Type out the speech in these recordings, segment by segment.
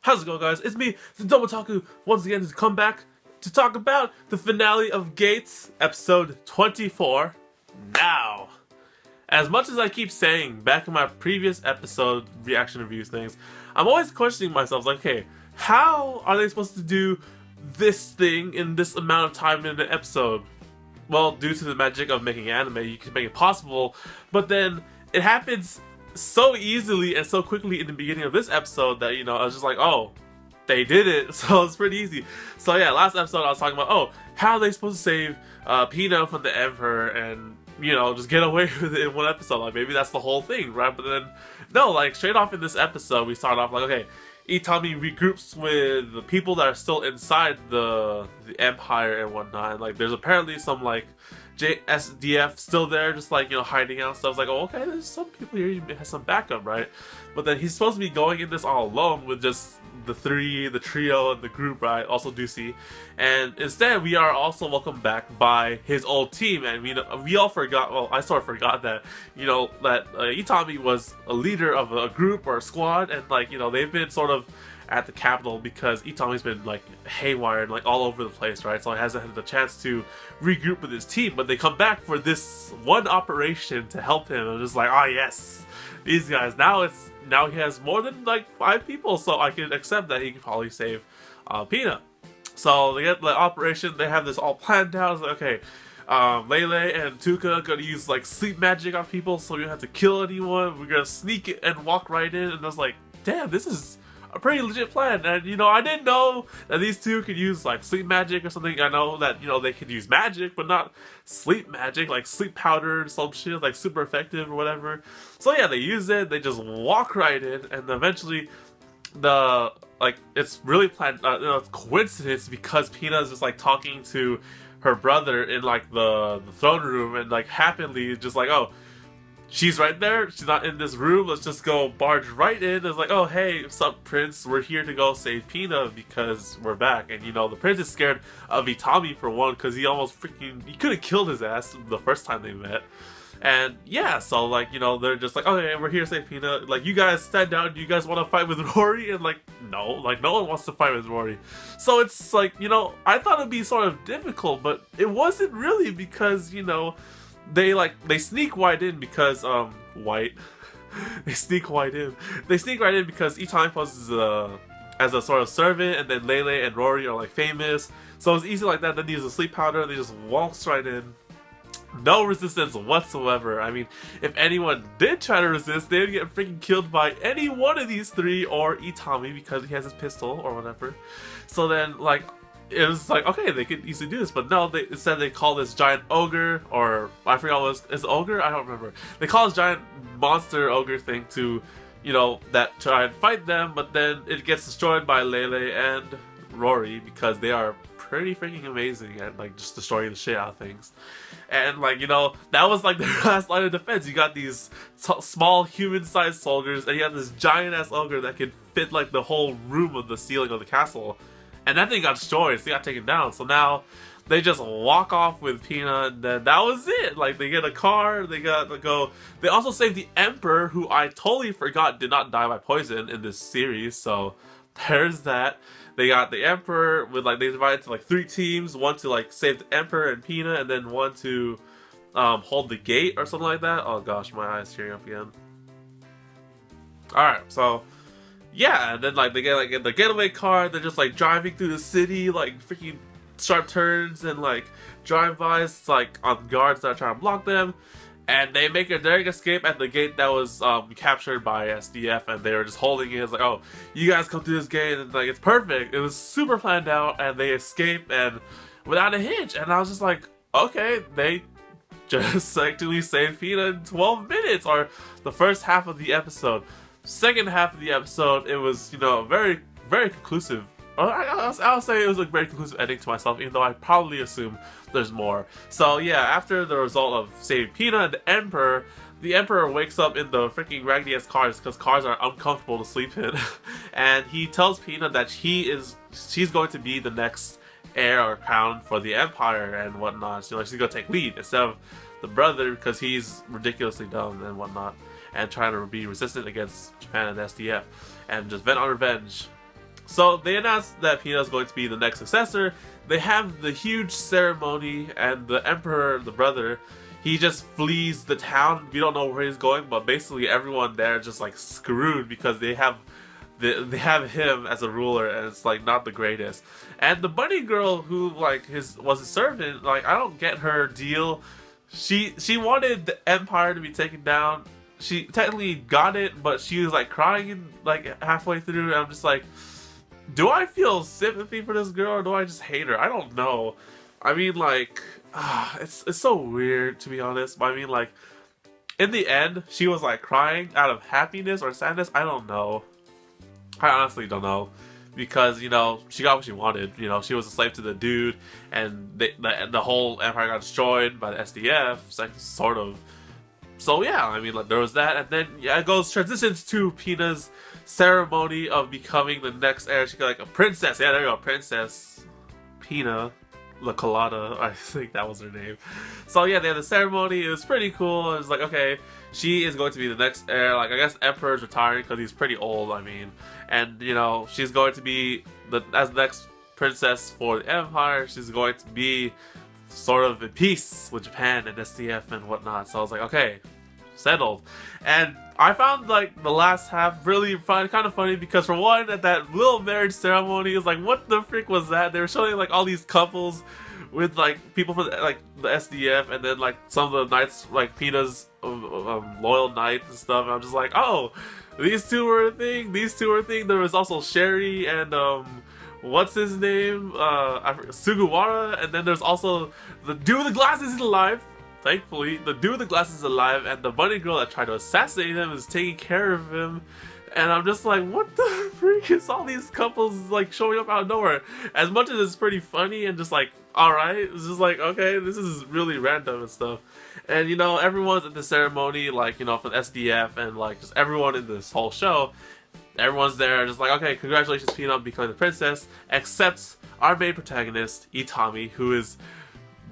How's it going, guys? It's me, the Domotaku, once again to come back to talk about the finale of Gates, episode 24, now. As much as I keep saying back in my previous episode reaction reviews things, I'm always questioning myself, like, okay, how are they supposed to do this thing in this amount of time in an episode? Well, due to the magic of making anime, you can make it possible, but then it happens so easily and so quickly in the beginning of this episode that, you know, I was just like, oh, they did it, so it's pretty easy. So yeah, last episode I was talking about, oh, how are they supposed to save Pino from the Emperor and, you know, just get away with it in one episode? Like, maybe that's the whole thing, right? But then, no, like, straight off in this episode, we start off like, okay, Itami regroups with the people that are still inside the Empire and whatnot. And, like, there's apparently some, like, JSDF still there, just like, you know, hiding out stuff. It's like, oh, okay, there's some people here, he has some backup, right? But then he's supposed to be going in this all alone with just the trio, and the group, right? Also DOUJINSHI. And instead, we are also welcomed back by his old team, and we all forgot, well, I sort of forgot that, you know, that Itami was a leader of a group or a squad, and, like, you know, they've been sort of at the capital because Itami's been, like, haywire and, like, all over the place, right? So he hasn't had the chance to regroup with his team, but they come back for this one operation to help him. I'm just like, oh yes, these guys, now he has more than, like, 5 people, so I can accept that he can probably save Pina. So they get the operation, they have this all planned out. It's like, okay, Lele and Tuka are gonna use, like, sleep magic on people so we don't have to kill anyone. We're gonna sneak it and walk right in. And I was like, damn, this is a pretty legit plan. And, you know, I didn't know that these two could use, like, sleep magic or something. I know that, you know, they could use magic, but not sleep magic, like sleep powder or some shit, like super effective or whatever. So yeah, they use it, they just walk right in, and eventually it's really planned, you know, it's coincidence because Pina's just, like, talking to her brother in, like, the throne room, and, like, happily just like, oh, she's right there, she's not in this room, let's just go barge right in. It's like, oh, hey, what's up, Prince? We're here to go save Pina because we're back. And, you know, the Prince is scared of Itami for one, because he could have killed his ass the first time they met. And yeah, so, like, you know, they're just like, okay, we're here to save Pina. Like, you guys stand down, you guys want to fight with Rory? And, like, no, like, no one wants to fight with Rory. So it's like, you know, I thought it'd be sort of difficult, but it wasn't really, because, you know, they sneak right in because they sneak right in because Itami poses as a sort of servant, and then Lele and Rory are, like, famous, so it's easy like that. Then they use a sleep powder, they just walks right in, no resistance whatsoever. I mean, if anyone did try to resist, they'd get freaking killed by any one of these three or Itami because he has his pistol or whatever. So then, like, it was like, okay, they could easily do this, but no, instead they call this giant ogre, or I forgot what is ogre? I don't remember. They call this giant monster ogre thing to, you know, try and fight them, but then it gets destroyed by Lele and Rory because they are pretty freaking amazing at, like, just destroying the shit out of things. And, like, you know, that was, like, their last line of defense. You got these small human-sized soldiers, and you have this giant-ass ogre that can fit, like, the whole room of the ceiling of the castle. And that thing got destroyed, so they got taken down. So now they just walk off with Pina, and then that was it. Like, they get a car, they got to go. They also saved the Emperor, who I totally forgot did not die by poison in this series. So there's that. They got the Emperor with, like, they divided into, like, 3 teams. One to, like, save the Emperor and Pina, and then one to hold the gate or something like that. Oh gosh, my eyes tearing up again. Alright, so yeah, and then, like, they get, like, in the getaway car, they're just, like, driving through the city, like, freaking sharp turns and, like, drive-bys, like, on guards that are trying to block them, and they make a daring escape at the gate that was captured by SDF, and they were just holding it. It's like, oh, you guys come through this gate, and, like, it's perfect. It was super planned out, and they escape, and without a hitch, and I was just like, okay, they just actually saved Pina in 12 minutes, or the first half of the episode. Second half of the episode, it was, you know, very, very conclusive. I'll say it was a very conclusive ending to myself, even though I probably assume there's more. So yeah, after the result of saving Pina and the Emperor wakes up in the freaking raggedy-ass cars because cars are uncomfortable to sleep in. And he tells Pina that she's going to be the next heir or crown for the Empire and whatnot. You know, she's going to take lead instead of the brother because he's ridiculously dumb and whatnot, and trying to be resistant against Japan and SDF and just vent on revenge. So they announced that Pina is going to be the next successor. They have the huge ceremony, and the emperor, the brother, he just flees the town. We don't know where he's going, but basically everyone there just like screwed because they have him as a ruler, and it's like not the greatest. And the bunny girl who like was a servant, like I don't get her deal. She wanted the empire to be taken down. She technically got it, but she was like crying like halfway through, and I'm just like, do I feel sympathy for this girl or do I just hate her? I don't know. I mean, like, it's so weird, to be honest. But I mean, like, in the end, she was like crying out of happiness or sadness. I don't know. I honestly don't know. Because, you know, she got what she wanted. You know, she was a slave to the dude, and the whole empire got destroyed by the SDF, sort of. So yeah, I mean, like, there was that, and then yeah, it transitions to Pina's ceremony of becoming the next heir. She got like a princess. Yeah, there you go, Princess Pina La Colada. I think that was her name. So yeah, they had the ceremony. It was pretty cool. It was like, okay, she is going to be the next heir. Like, I guess Emperor's retiring because he's pretty old. I mean, and you know, she's going to be as the next princess for the empire. She's going to be sort of in peace with Japan and SDF and whatnot. So I was like, okay, settled. And I found like the last half really kind of funny because for one, at that little marriage ceremony, it was like, what the frick was that? They were showing like all these couples with like people from like the SDF, and then like some of the knights, like Pina's loyal knights and stuff. And I'm just like, oh, these two were a thing. These two were a thing. There was also Sherry and what's his name? Sugawara, and then there's also the dude with the glasses is alive. Thankfully, the dude with the glasses is alive, and the bunny girl that tried to assassinate him is taking care of him. And I'm just like, what the freak is all these couples like showing up out of nowhere? As much as it's pretty funny and just like, alright, it's just like, okay, this is really random and stuff. And you know, everyone's at the ceremony, like, you know, from SDF and like just everyone in this whole show. Everyone's there just like, okay, congratulations Pina on becoming the princess, except our main protagonist, Itami, who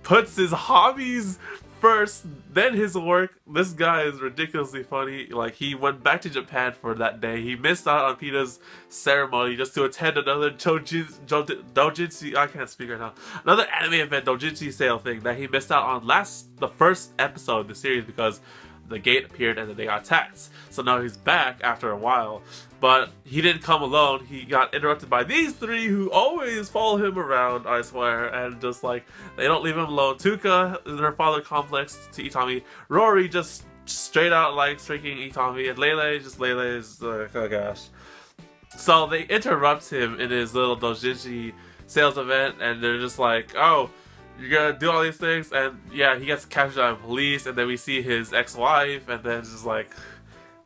puts his hobbies first, then his work. This guy is ridiculously funny. Like, he went back to Japan for that day. He missed out on Pina's ceremony just to attend another doujinshi, I can't speak right now, another anime event, doujinshi sale thing that he missed out on the first episode of the series because the gate appeared and then they got attacked. So now he's back after a while, but he didn't come alone. He got interrupted by these three who always follow him around, I swear, and just like, they don't leave him alone. Tuka is her father complex to Itami. Rory just straight out likes freaking Itami, and Lele is like, oh gosh. So they interrupt him in his little doujinshi sales event, and they're just like, oh, you're gonna do all these things, and yeah, he gets captured by police, and then we see his ex-wife, and then it's just like,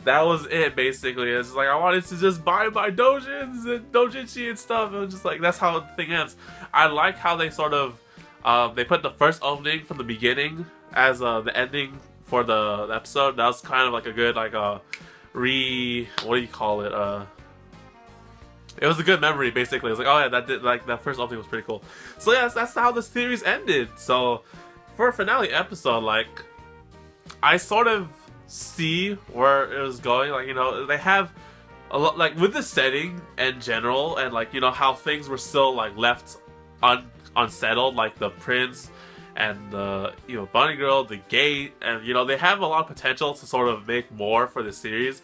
that was it basically. It's just like, I wanted to just buy my doujins and doujinshi and stuff, and just like, that's how the thing ends. I like how they sort of, they put the first opening from the beginning as the ending for the episode. That was kind of like a good, like what do you call it, it was a good memory, basically. It was like, oh yeah, that first opening was pretty cool. So yeah, that's how the series ended. So for a finale episode, like, I sort of see where it was going. Like, you know, they have a lot, like, with the setting in general, and like, you know, how things were still like left unsettled, like the prince and the, you know, bunny girl, the gate, and you know, they have a lot of potential to sort of make more for the series.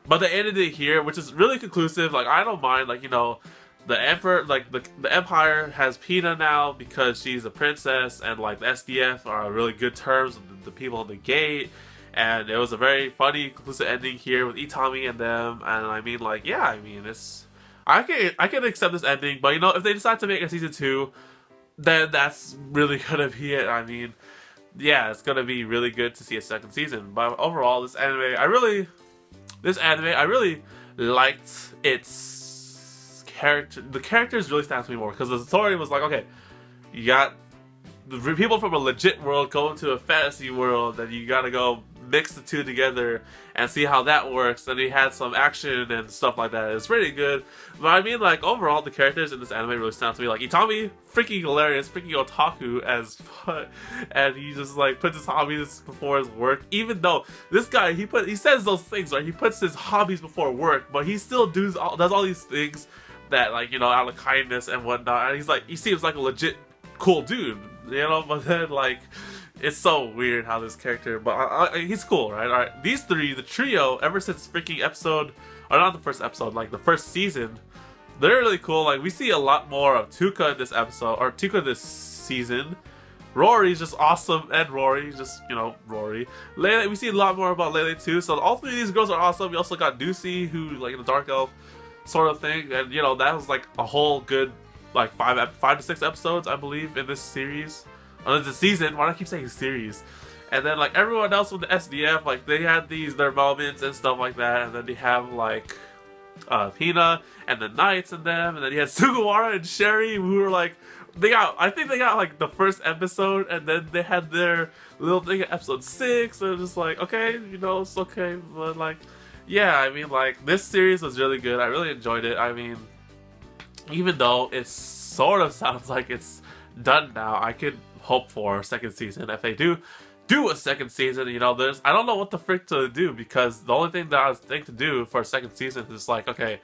But they ended it here, which is really conclusive. Like, I don't mind, like, you know, the emperor, like, the empire has Pina now because she's a princess, and like the SDF are on really good terms with the people at the gate, and it was a very funny conclusive ending here with Itami and them. And I mean, like, yeah, I mean, I can accept this ending, but you know, if they decide to make a season 2, then that's really gonna be it. I mean, yeah, it's gonna be really good to see a second season. But overall, this anime, I really liked its character. The characters really stand to me more because the story was like, okay, you got the people from a legit world going to a fantasy world, and you gotta go mix the two together and see how that works. And he had some action and stuff like that. It's pretty good. But I mean, like, overall, the characters in this anime really stand to me. Like, Itami, freaking hilarious, freaking otaku as fuck, and he just like puts his hobbies before his work. Even though this guy, he says those things, right? He puts his hobbies before work, but he still does all these things that, like, you know, out of kindness and whatnot. And he's like, he seems like a legit cool dude, you know. But then, like, it's so weird how this character, but he's cool, right? All right, these three, the trio, ever since freaking episode, or not the first episode, like the first season, they're really cool. Like, we see a lot more of Tuka in this episode, or Tuka this season. Rory's just awesome, and Rory, just, you know, Rory. Lele, we see a lot more about Lele too, so all three of these girls are awesome. We also got Ducey, who, like, in the Dark Elf sort of thing, and, you know, that was, like, a whole good, like, 5 to 6 episodes, I believe, in this series. It's a season, why do I keep saying series? And then, like, everyone else with the SDF, like, they had their moments and stuff like that, and then they have, like, Hina and the Knights and them, and then you had Sugawara and Sherry, who were, like, I think they got, like, the first episode, and then they had their little thing at episode 6, and just like, okay, you know, it's okay, but, like, yeah, I mean, like, this series was really good. I really enjoyed it. I mean, even though it sort of sounds like it's done now, I could hope for a second season. If they do a second season, you know, I don't know what the frick to do, because the only thing that I was thinking to do for a second season is, like, okay,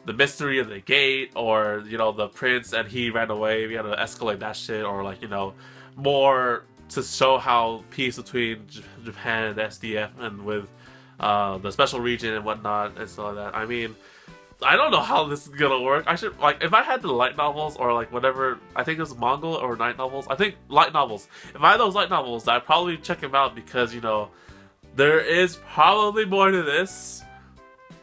the mystery of the gate, or, you know, the prince and he ran away, we had to escalate that shit, or, like, you know, more to show how peace between Japan and the SDF and with the special region and whatnot and stuff like that. I mean, I don't know how this is gonna work. I should, like, if I had the light novels, or, like, whatever, I think it was manga or light novels. I think light novels. If I had those light novels, I'd probably check them out, because, you know, there is probably more to this.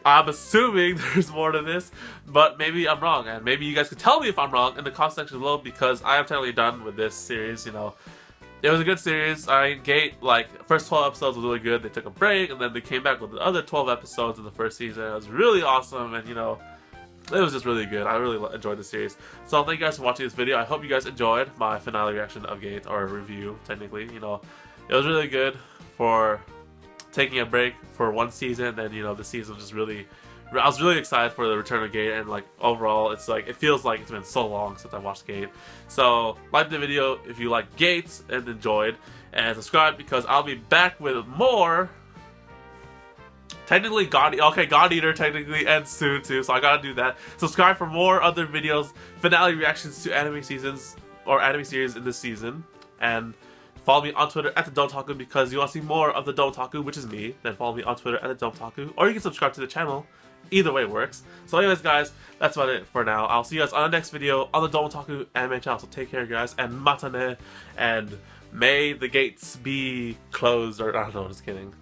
I'm assuming there's more to this, but maybe I'm wrong, and maybe you guys could tell me if I'm wrong in the comment section below, because I am totally done with this series. You know, it was a good series. I mean, Gate, like, first 12 episodes was really good. They took a break, and then they came back with the other 12 episodes in the first season. It was really awesome, and, you know, it was just really good. I really enjoyed the series. So thank you guys for watching this video. I hope you guys enjoyed my finale reaction of Gate, or review, technically. You know, it was really good for taking a break for one season, and, you know, the season was just really, I was really excited for the return of Gate, and, like, overall, it's like, it feels like it's been so long since I watched Gate. So like the video if you like Gates and enjoyed, and subscribe, because I'll be back with more. Technically God Eater technically ends soon too, so I gotta do that. Subscribe for more other videos, finale reactions to anime seasons or anime series in this season, and follow me on Twitter at the Doutaku, because you want to see more of the Doutaku, which is me. Then follow me on Twitter at the Doutaku, or you can subscribe to the channel. Either way works. So anyways, guys, that's about it for now. I'll see you guys on the next video on the Doutaku anime channel. So take care, guys, and matane, and may the gates be closed, or I don't know, just kidding.